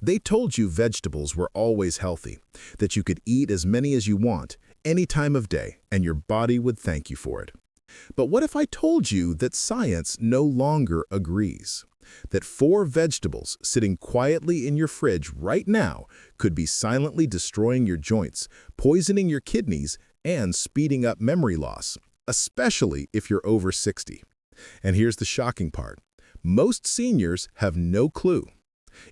They told you vegetables were always healthy, that you could eat as many as you want, any time of day, and your body would thank you for it. But what if I told you that science no longer agrees? That 4 vegetables sitting quietly in your fridge right now could be silently destroying your joints, poisoning your kidneys, and speeding up memory loss, especially if you're over 60. And here's the shocking part. Most seniors have no clue.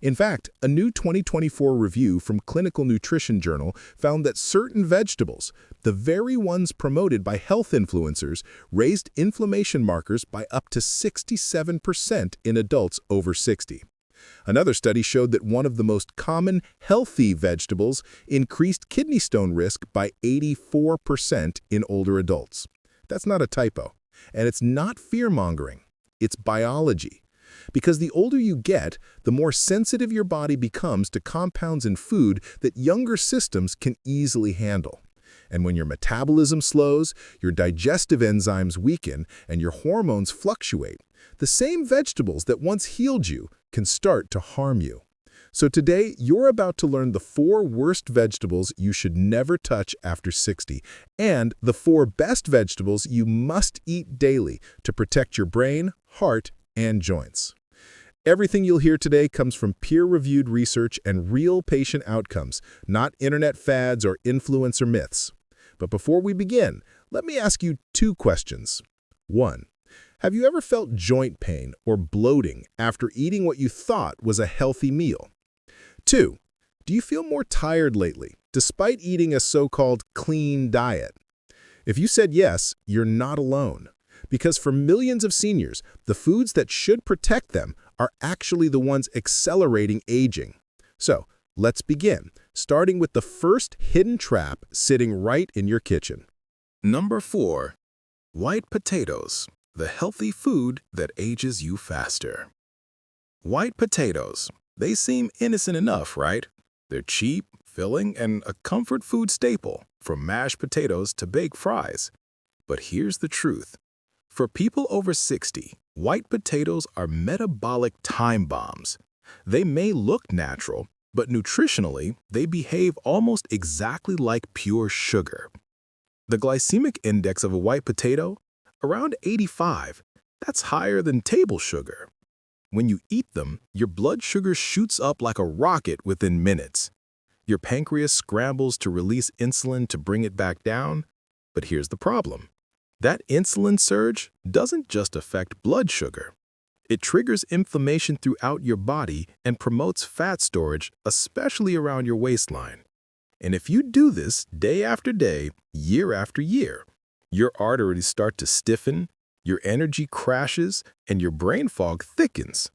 In fact, a new 2024 review from Clinical Nutrition Journal found that certain vegetables, the very ones promoted by health influencers, raised inflammation markers by up to 67% in adults over 60. Another study showed that one of the most common healthy vegetables increased kidney stone risk by 84% in older adults. That's not a typo, and it's not fear-mongering. It's biology. Because the older you get, the more sensitive your body becomes to compounds in food that younger systems can easily handle. And when your metabolism slows, your digestive enzymes weaken, and your hormones fluctuate, the same vegetables that once healed you can start to harm you. So today, you're about to learn the 4 worst vegetables you should never touch after 60, and the 4 best vegetables you must eat daily to protect your brain, heart, and joints. Everything you'll hear today comes from peer-reviewed research and real patient outcomes, not internet fads or influencer myths. But before we begin, let me ask you 2 questions. 1. Have you ever felt joint pain or bloating after eating what you thought was a healthy meal? 2. Do you feel more tired lately, despite eating a so-called clean diet? If you said yes, you're not alone. Because for millions of seniors, the foods that should protect them are actually the ones accelerating aging. So, let's begin, starting with the first hidden trap sitting right in your kitchen. Number 4. White potatoes, the healthy food that ages you faster. White potatoes. They seem innocent enough, right? They're cheap, filling, and a comfort food staple, from mashed potatoes to baked fries. But here's the truth. For people over 60, white potatoes are metabolic time bombs. They may look natural, but nutritionally, they behave almost exactly like pure sugar. The glycemic index of a white potato? Around 85. That's higher than table sugar. When you eat them, your blood sugar shoots up like a rocket within minutes. Your pancreas scrambles to release insulin to bring it back down. But here's the problem. That insulin surge doesn't just affect blood sugar. It triggers inflammation throughout your body and promotes fat storage, especially around your waistline. And if you do this day after day, year after year, your arteries start to stiffen, your energy crashes, and your brain fog thickens.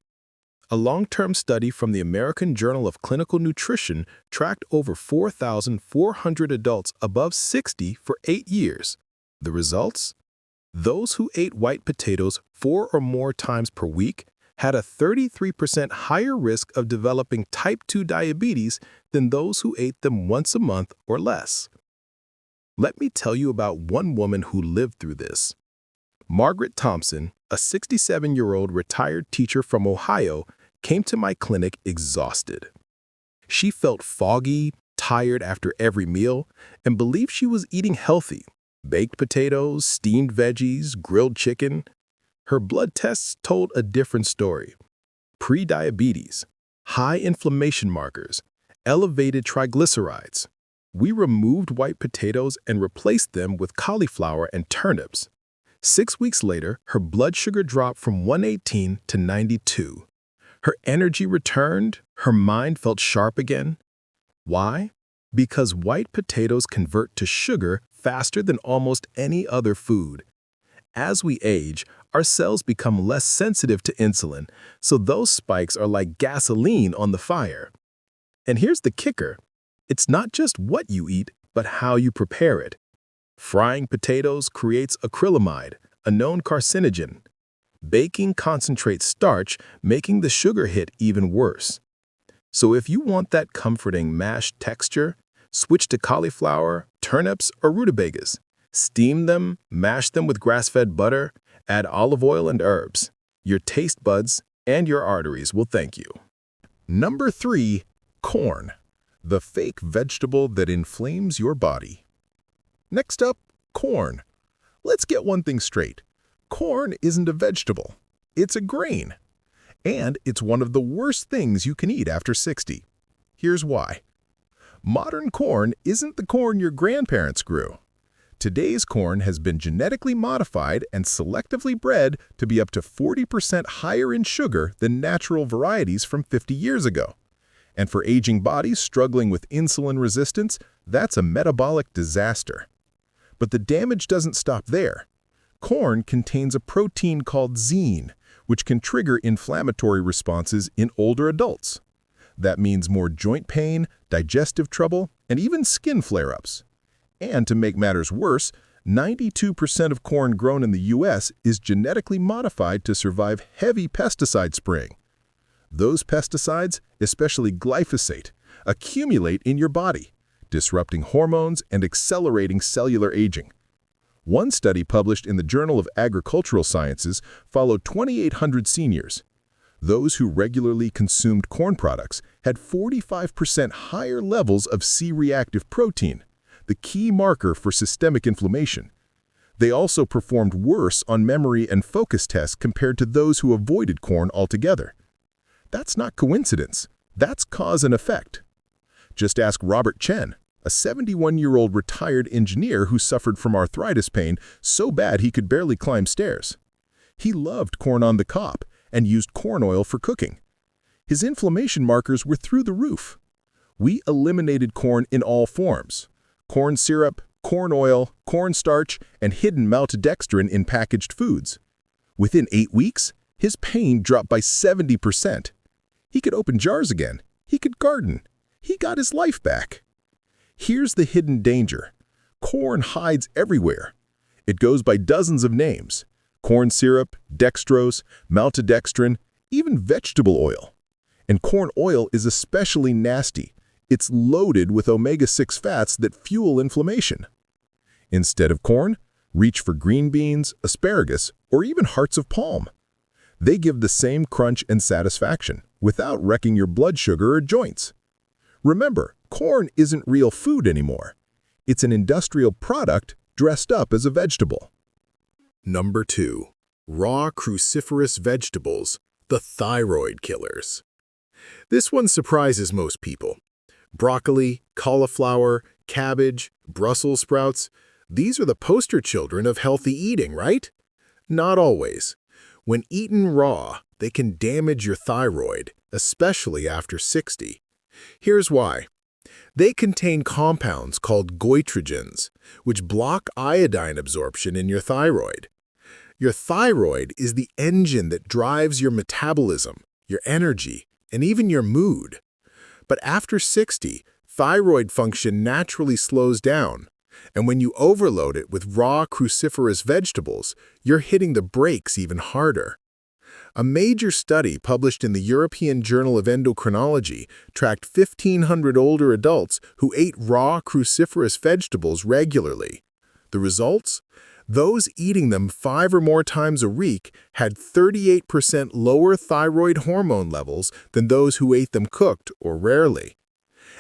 A long-term study from the American Journal of Clinical Nutrition tracked over 4,400 adults above 60 for 8 years. The results? Those who ate white potatoes 4 or more times per week had a 33% higher risk of developing type 2 diabetes than those who ate them once a month or less. Let me tell you about one woman who lived through this. Margaret Thompson, a 67-year-old retired teacher from Ohio, came to my clinic exhausted. She felt foggy, tired after every meal, and believed she was eating healthy. Baked potatoes, steamed veggies, grilled chicken. Her blood tests told a different story. Pre-diabetes, high inflammation markers, elevated triglycerides. We removed white potatoes and replaced them with cauliflower and turnips. 6 weeks later, her blood sugar dropped from 118 to 92. Her energy returned, her mind felt sharp again. Why? Because white potatoes convert to sugar faster than almost any other food. As we age, our cells become less sensitive to insulin, so those spikes are like gasoline on the fire. And here's the kicker. It's not just what you eat, but how you prepare it. Frying potatoes creates acrylamide, a known carcinogen. Baking concentrates starch, making the sugar hit even worse. So if you want that comforting mashed texture, switch to cauliflower, turnips, or rutabagas. Steam them, mash them with grass-fed butter, add olive oil and herbs. Your taste buds and your arteries will thank you. Number 3. Corn, the fake vegetable that inflames your body. Next up, corn. Let's get one thing straight. Corn isn't a vegetable. It's a grain. And it's one of the worst things you can eat after 60. Here's why. Modern corn isn't the corn your grandparents grew. Today's corn has been genetically modified and selectively bred to be up to 40% higher in sugar than natural varieties from 50 years ago. And for aging bodies struggling with insulin resistance, that's a metabolic disaster. But the damage doesn't stop there. Corn contains a protein called zein, which can trigger inflammatory responses in older adults. That means more joint pain, digestive trouble, and even skin flare-ups. And to make matters worse, 92% of corn grown in the U.S. is genetically modified to survive heavy pesticide spraying. Those pesticides, especially glyphosate, accumulate in your body, disrupting hormones and accelerating cellular aging. One study published in the Journal of Agricultural Sciences followed 2,800 seniors. Those who regularly consumed corn products had 45% higher levels of C-reactive protein, the key marker for systemic inflammation. They also performed worse on memory and focus tests compared to those who avoided corn altogether. That's not coincidence. That's cause and effect. Just ask Robert Chen, a 71-year-old retired engineer who suffered from arthritis pain so bad he could barely climb stairs. He loved corn on the cob and used corn oil for cooking. His inflammation markers were through the roof. We eliminated corn in all forms: corn syrup, corn oil, cornstarch, and hidden maltodextrin in packaged foods. Within 8 weeks, his pain dropped by 70%. He could open jars again. He could garden. He got his life back. Here's the hidden danger. Corn hides everywhere. It goes by dozens of names: corn syrup, dextrose, maltodextrin, even vegetable oil. And corn oil is especially nasty. It's loaded with omega-6 fats that fuel inflammation. Instead of corn, reach for green beans, asparagus, or even hearts of palm. They give the same crunch and satisfaction without wrecking your blood sugar or joints. Remember, corn isn't real food anymore. It's an industrial product dressed up as a vegetable. Number 2. Raw cruciferous vegetables, the thyroid killers. This one surprises most people. Broccoli, cauliflower, cabbage, Brussels sprouts, these are the poster children of healthy eating, right? Not always. When eaten raw, they can damage your thyroid, especially after 60. Here's why. They contain compounds called goitrogens, which block iodine absorption in your thyroid. Your thyroid is the engine that drives your metabolism, your energy, and even your mood. But after 60, thyroid function naturally slows down, and when you overload it with raw cruciferous vegetables, you're hitting the brakes even harder. A major study published in the European Journal of Endocrinology tracked 1,500 older adults who ate raw cruciferous vegetables regularly. The results? Those eating them 5 or more times a week had 38% lower thyroid hormone levels than those who ate them cooked or rarely.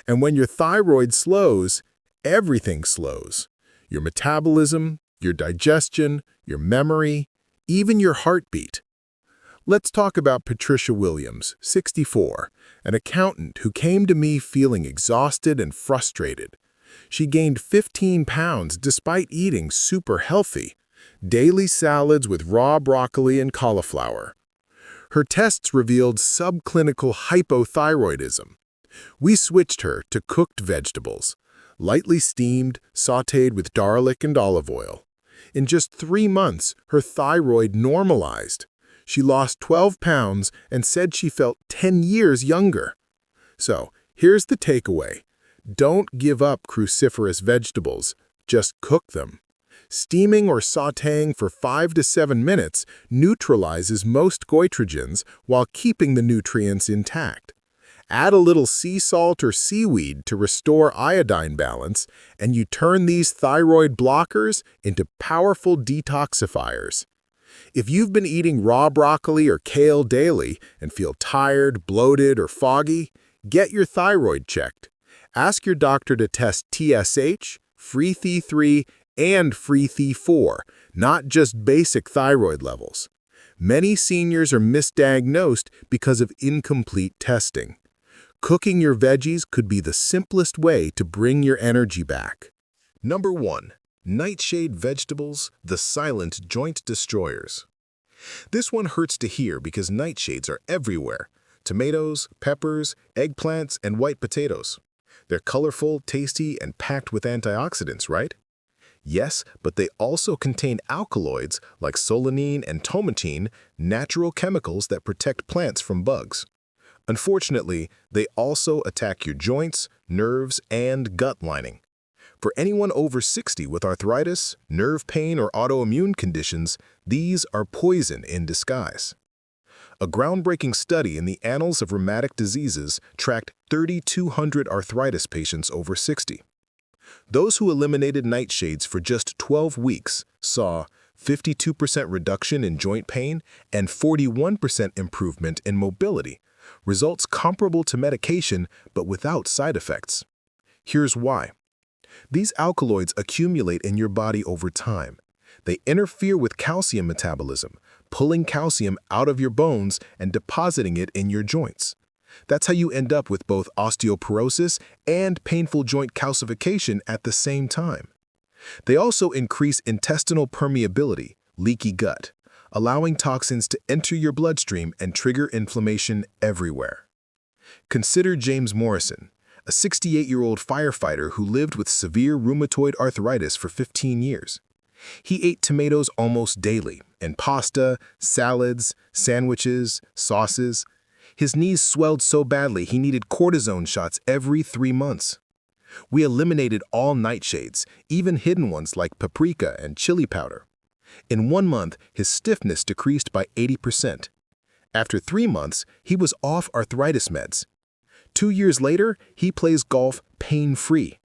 And when your thyroid slows, everything slows. Your metabolism, your digestion, your memory, even your heartbeat. Let's talk about Patricia Williams, 64, an accountant who came to me feeling exhausted and frustrated. She gained 15 pounds despite eating super healthy, daily salads with raw broccoli and cauliflower. Her tests revealed subclinical hypothyroidism. We switched her to cooked vegetables, lightly steamed, sautéed with garlic and olive oil. In just 3 months, her thyroid normalized. She lost 12 pounds and said she felt 10 years younger. So, here's the takeaway. Don't give up cruciferous vegetables, just cook them. Steaming or sautéing for 5 to 7 minutes neutralizes most goitrogens while keeping the nutrients intact. Add a little sea salt or seaweed to restore iodine balance, and you turn these thyroid blockers into powerful detoxifiers. If you've been eating raw broccoli or kale daily and feel tired, bloated, or foggy, Get your thyroid checked. Ask your doctor to test TSH, free Th3, and free Th4, not just basic thyroid levels. Many seniors are misdiagnosed because of incomplete testing. Cooking your veggies could be the simplest way to bring your energy back. Number 1. Nightshade vegetables, the silent joint destroyers. This one hurts to hear because nightshades are everywhere. Tomatoes, peppers, eggplants, and white potatoes. They're colorful, tasty, and packed with antioxidants, right? Yes, but they also contain alkaloids like solanine and tomatine, natural chemicals that protect plants from bugs. Unfortunately, they also attack your joints, nerves, and gut lining. For anyone over 60 with arthritis, nerve pain, or autoimmune conditions, these are poison in disguise. A groundbreaking study in the Annals of Rheumatic Diseases tracked 3,200 arthritis patients over 60. Those who eliminated nightshades for just 12 weeks saw 52% reduction in joint pain and 41% improvement in mobility, results comparable to medication but without side effects. Here's why. These alkaloids accumulate in your body over time. They interfere with calcium metabolism, pulling calcium out of your bones and depositing it in your joints. That's how you end up with both osteoporosis and painful joint calcification at the same time. They also increase intestinal permeability, leaky gut, allowing toxins to enter your bloodstream and trigger inflammation everywhere. Consider James Morrison, a 68-year-old firefighter who lived with severe rheumatoid arthritis for 15 years. He ate tomatoes almost daily, and pasta, salads, sandwiches, sauces. His knees swelled so badly he needed cortisone shots every 3 months. We eliminated all nightshades, even hidden ones like paprika and chili powder. In 1 month, his stiffness decreased by 80%. After 3 months, he was off arthritis meds. 2 years later, he plays golf pain-free.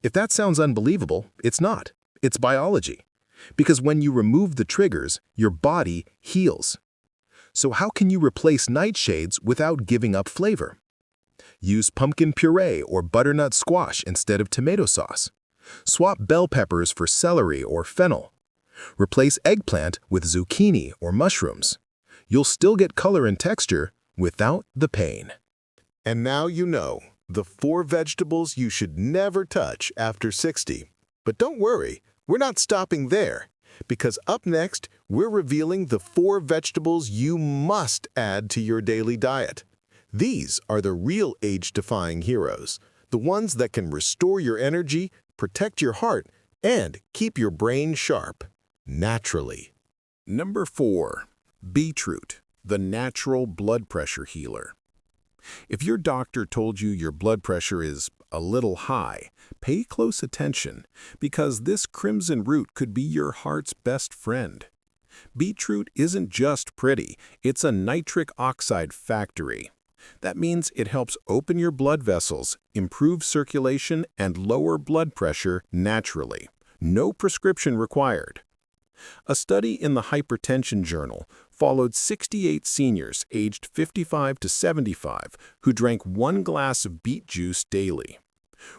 If that sounds unbelievable, it's not. It's biology. Because when you remove the triggers, your body heals. So how can you replace nightshades without giving up flavor? Use pumpkin puree or butternut squash instead of tomato sauce. Swap bell peppers for celery or fennel. Replace eggplant with zucchini or mushrooms. You'll still get color and texture without the pain. And now you know the 4 vegetables you should never touch after 60. But don't worry, we're not stopping there. Because up next, we're revealing the 4 vegetables you must add to your daily diet. These are the real age-defying heroes, the ones that can restore your energy, protect your heart, and keep your brain sharp, naturally. Number 4. Beetroot, the natural blood pressure healer. If your doctor told you your blood pressure is a little high, pay close attention, because this crimson root could be your heart's best friend. Beetroot isn't just pretty, it's a nitric oxide factory. That means it helps open your blood vessels, improve circulation, and lower blood pressure naturally. No prescription required. A study in the Hypertension Journal followed 68 seniors aged 55 to 75 who drank 1 glass of beet juice daily.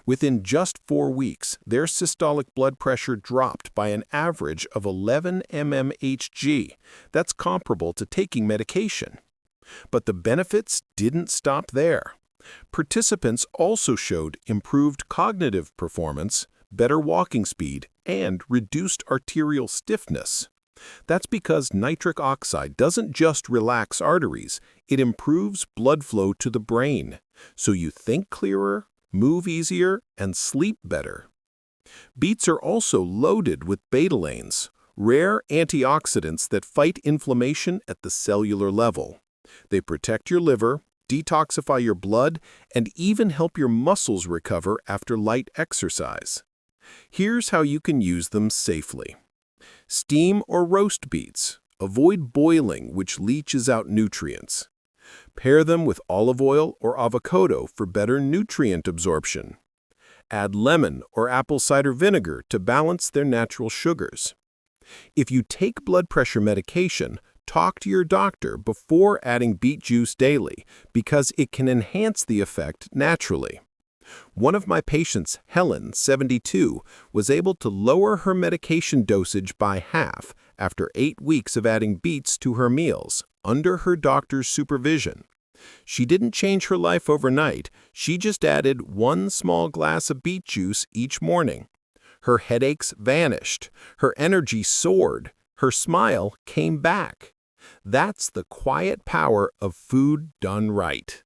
Within just 4 weeks, their systolic blood pressure dropped by an average of 11 mmHg. That's comparable to taking medication. But the benefits didn't stop there. Participants also showed improved cognitive performance, better walking speed, and reduced arterial stiffness. That's because nitric oxide doesn't just relax arteries, it improves blood flow to the brain, so you think clearer, move easier, and sleep better. Beets are also loaded with betalains, rare antioxidants that fight inflammation at the cellular level. They protect your liver, detoxify your blood, and even help your muscles recover after light exercise. Here's how you can use them safely. Steam or roast beets. Avoid boiling, which leaches out nutrients. Pair them with olive oil or avocado for better nutrient absorption. Add lemon or apple cider vinegar to balance their natural sugars. If you take blood pressure medication, talk to your doctor before adding beet juice daily because it can enhance the effect naturally. One of my patients, Helen, 72, was able to lower her medication dosage by half after 8 weeks of adding beets to her meals under her doctor's supervision. She didn't change her life overnight, she just added 1 small glass of beet juice each morning. Her headaches vanished, her energy soared, her smile came back. That's the quiet power of food done right.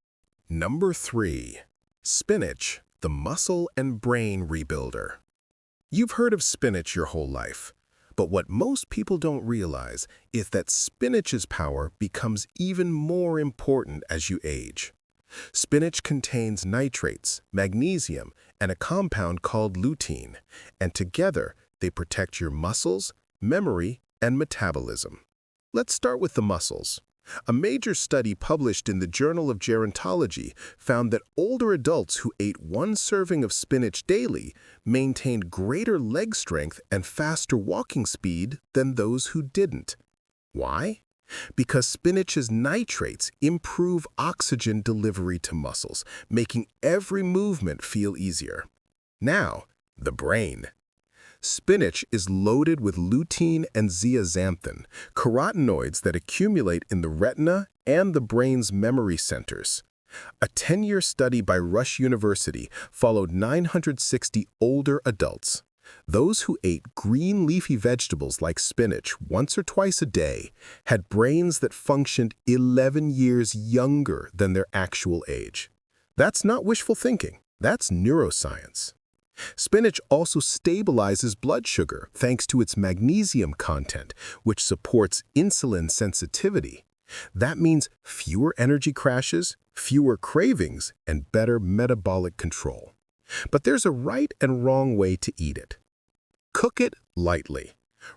Number 3. Spinach, the muscle and brain rebuilder. You've heard of spinach your whole life, but what most people don't realize is that spinach's power becomes even more important as you age. Spinach contains nitrates, magnesium, and a compound called lutein, and together they protect your muscles, memory, and metabolism. Let's start with the muscles. A major study published in the Journal of Gerontology found that older adults who ate 1 serving of spinach daily maintained greater leg strength and faster walking speed than those who didn't. Why? Because spinach's nitrates improve oxygen delivery to muscles, making every movement feel easier. Now, the brain. Spinach is loaded with lutein and zeaxanthin, carotenoids that accumulate in the retina and the brain's memory centers. A 10-year study by Rush University followed 960 older adults. Those who ate green leafy vegetables like spinach once or twice a day had brains that functioned 11 years younger than their actual age. That's not wishful thinking, that's neuroscience. Spinach also stabilizes blood sugar thanks to its magnesium content, which supports insulin sensitivity. That means fewer energy crashes, fewer cravings, and better metabolic control. But there's a right and wrong way to eat it. Cook it lightly.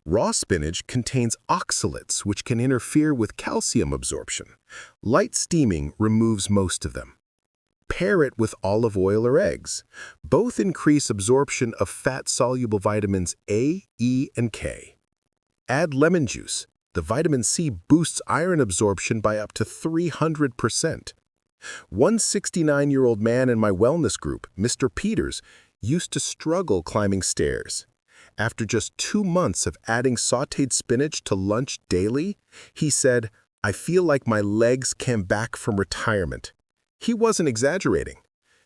Raw spinach contains oxalates, which can interfere with calcium absorption. Light steaming removes most of them. Pair it with olive oil or eggs. Both increase absorption of fat-soluble vitamins A, E, and K. Add lemon juice. The vitamin C boosts iron absorption by up to 300%. One 69-year-old man in my wellness group, Mr. Peters, used to struggle climbing stairs. After just 2 months of adding sautéed spinach to lunch daily, he said, "I feel like my legs came back from retirement." He wasn't exaggerating.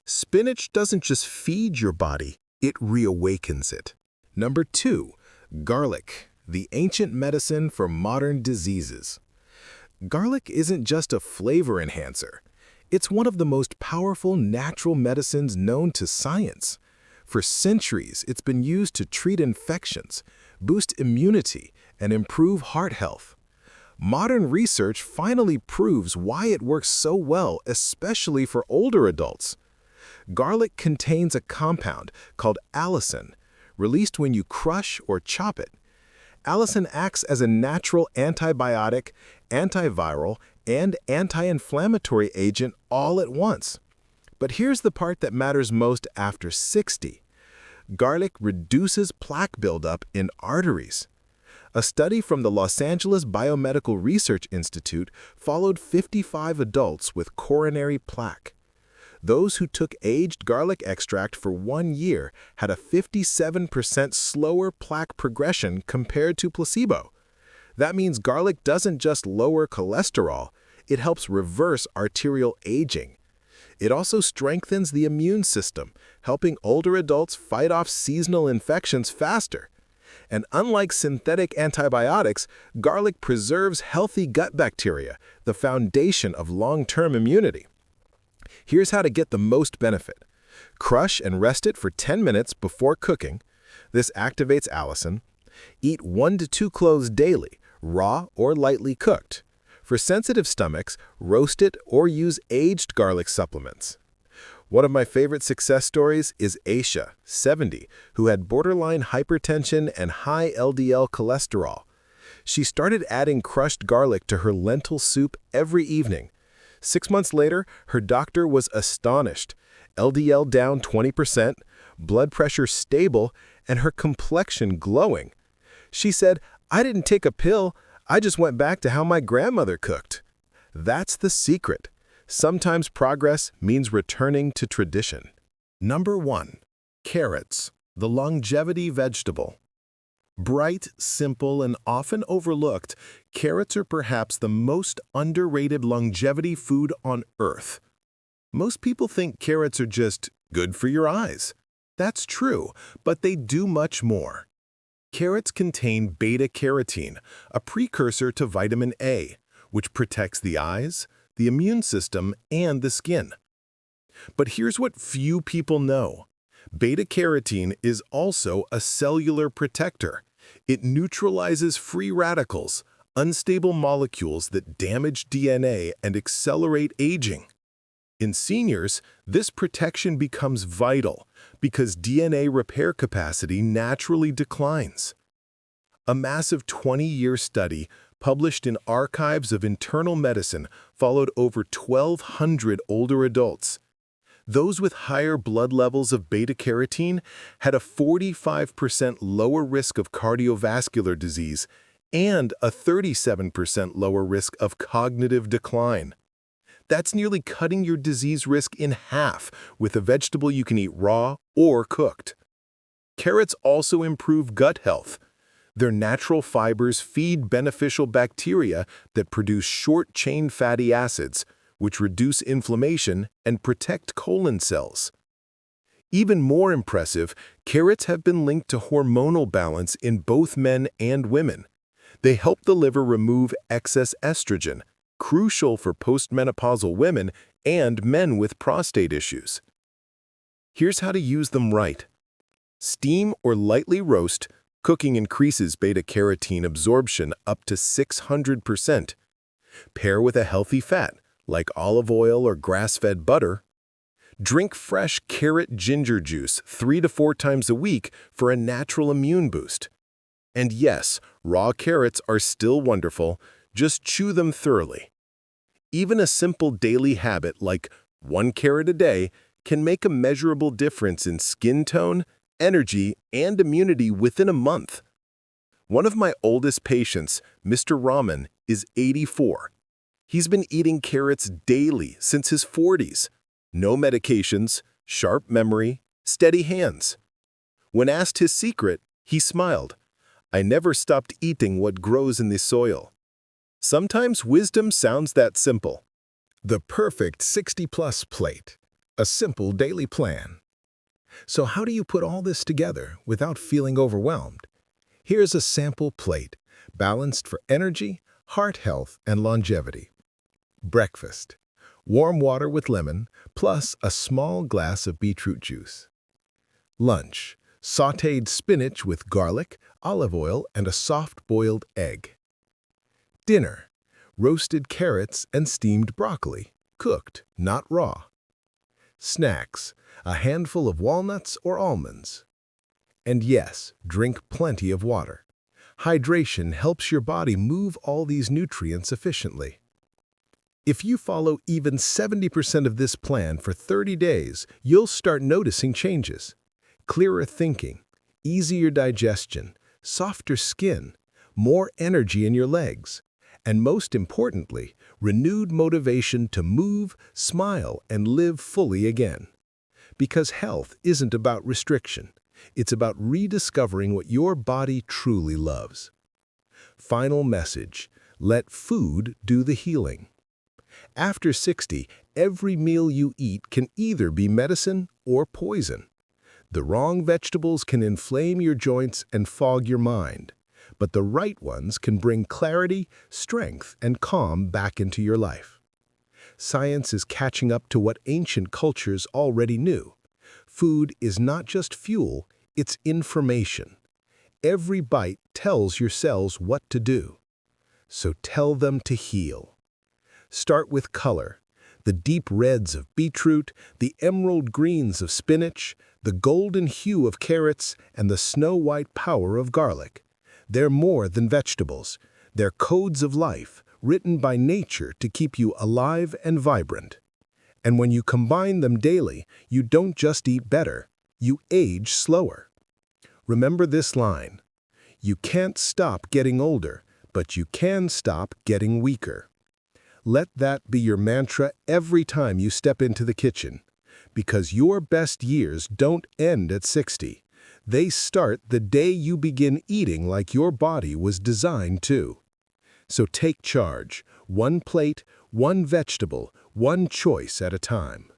Spinach doesn't just feed your body, it reawakens it. Number 2, garlic, the ancient medicine for modern diseases. Garlic isn't just a flavor enhancer. It's one of the most powerful natural medicines known to science. For centuries, it's been used to treat infections, boost immunity, and improve heart health. Modern research finally proves why it works so well, especially for older adults. Garlic contains a compound called allicin, released when you crush or chop it. Allicin acts as a natural antibiotic, antiviral, and anti-inflammatory agent all at once. But here's the part that matters most after 60. Garlic reduces plaque buildup in arteries. A study from the Los Angeles Biomedical Research Institute followed 55 adults with coronary plaque. Those who took aged garlic extract for 1 year had a 57% slower plaque progression compared to placebo. That means garlic doesn't just lower cholesterol, it helps reverse arterial aging. It also strengthens the immune system, helping older adults fight off seasonal infections faster. And unlike synthetic antibiotics, garlic preserves healthy gut bacteria, the foundation of long-term immunity. Here's how to get the most benefit. Crush and rest it for 10 minutes before cooking. This activates allicin. Eat 1 to 2 cloves daily, raw or lightly cooked. For sensitive stomachs, roast it or use aged garlic supplements. One of my favorite success stories is Aisha, 70, who had borderline hypertension and high LDL cholesterol. She started adding crushed garlic to her lentil soup every evening. 6 months later, her doctor was astonished. LDL down 20%, blood pressure stable, and her complexion glowing. She said, "I didn't take a pill. I just went back to how my grandmother cooked. That's the secret. Sometimes progress means returning to tradition. Number 1. Carrots, the longevity vegetable. Bright, simple, and often overlooked, carrots are perhaps the most underrated longevity food on Earth. Most people think carrots are just good for your eyes. That's true, but they do much more. Carrots contain beta-carotene, a precursor to vitamin A, which protects the eyes, the immune system, and the skin. But here's what few people know. Beta-carotene is also a cellular protector. It neutralizes free radicals, unstable molecules that damage DNA and accelerate aging. In seniors, this protection becomes vital because DNA repair capacity naturally declines. A massive 20-year study published in Archives of Internal Medicine followed over 1,200 older adults. Those with higher blood levels of beta-carotene had a 45% lower risk of cardiovascular disease and a 37% lower risk of cognitive decline. That's nearly cutting your disease risk in half with a vegetable you can eat raw or cooked. Carrots also improve gut health. Their natural fibers feed beneficial bacteria that produce short-chain fatty acids, which reduce inflammation and protect colon cells. Even more impressive, carrots have been linked to hormonal balance in both men and women. They help the liver remove excess estrogen, crucial for postmenopausal women and men with prostate issues. Here's how to use them right. Steam or lightly roast. Cooking increases beta-carotene absorption up to 600%. Pair with a healthy fat, like olive oil or grass-fed butter. Drink fresh carrot ginger juice 3 to 4 times a week for a natural immune boost. And yes, raw carrots are still wonderful, just chew them thoroughly. Even a simple daily habit like 1 carrot a day can make a measurable difference in skin tone, energy, and immunity within a month. One of my oldest patients, Mr. Rahman, is 84. He's been eating carrots daily since his 40s. No medications, sharp memory, steady hands. When asked his secret, he smiled. "I never stopped eating what grows in the soil." Sometimes wisdom sounds that simple. The perfect 60-plus plate. A simple daily plan. So how do you put all this together without feeling overwhelmed? Here's a sample plate, balanced for energy, heart health, and longevity. Breakfast. Warm water with lemon, plus a small glass of beetroot juice. Lunch. Sautéed spinach with garlic, olive oil, and a soft-boiled egg. Dinner. Roasted carrots and steamed broccoli, cooked, not raw. Snacks. A handful of walnuts or almonds. And yes, drink plenty of water. Hydration helps your body move all these nutrients efficiently. If you follow even 70% of this plan for 30 days, you'll start noticing changes. Clearer thinking, easier digestion, softer skin, more energy in your legs, and most importantly, renewed motivation to move, smile, and live fully again. Because health isn't about restriction. It's about rediscovering what your body truly loves. Final message: let food do the healing. After 60, every meal you eat can either be medicine or poison. The wrong vegetables can inflame your joints and fog your mind, but the right ones can bring clarity, strength, and calm back into your life. Science is catching up to what ancient cultures already knew. Food is not just fuel, it's information. Every bite tells your cells what to do. So tell them to heal. Start with color. The deep reds of beetroot, the emerald greens of spinach, the golden hue of carrots, and the snow-white power of garlic. They're more than vegetables. They're codes of life, written by nature to keep you alive and vibrant. And when you combine them daily, you don't just eat better, you age slower. Remember this line: you can't stop getting older, but you can stop getting weaker. Let that be your mantra every time you step into the kitchen, because your best years don't end at 60. They start the day you begin eating like your body was designed to. So take charge, one plate, one vegetable, one choice at a time.